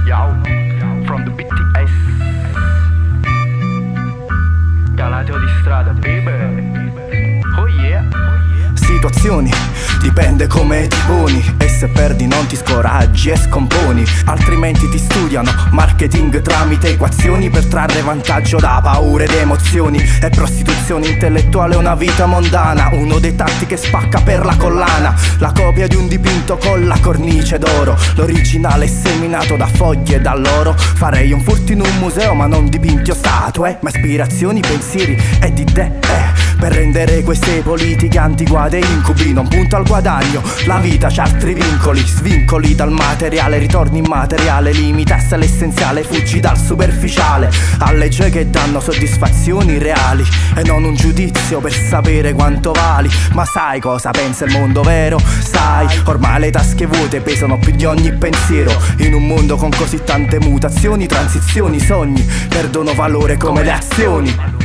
Yo, from the BTS. Galateo di strada, baby. Oh yeah. Situazioni, dipende come ti poni. E se perdi non ti scoraggi e scomponi. Altrimenti ti studiano marketing tramite equazioni per trarre vantaggio da paure ed emozioni. E prostituzione intellettuale è una vita mondana, uno dei tanti che spacca per la collana. La copia di un dipinto con la cornice d'oro, l'originale è seminato da foglie e dall'oro. Farei un furto in un museo ma non dipinti o statue, ma ispirazioni, pensieri e di idee, per rendere queste politiche antiguate incubi. Non punto al guadagno, la vita c'ha altri vincoli. Svincoli dal materiale, ritorni immateriale. Limitarsi all'essenziale, fuggi dal superficiale. A legge che danno soddisfazioni reali e non un giudizio per sapere quanto vali. Ma sai cosa pensa il mondo vero? Sai, ormai le tasche vuote pesano più di ogni pensiero. In un mondo con così tante mutazioni, transizioni, sogni perdono valore come le azioni.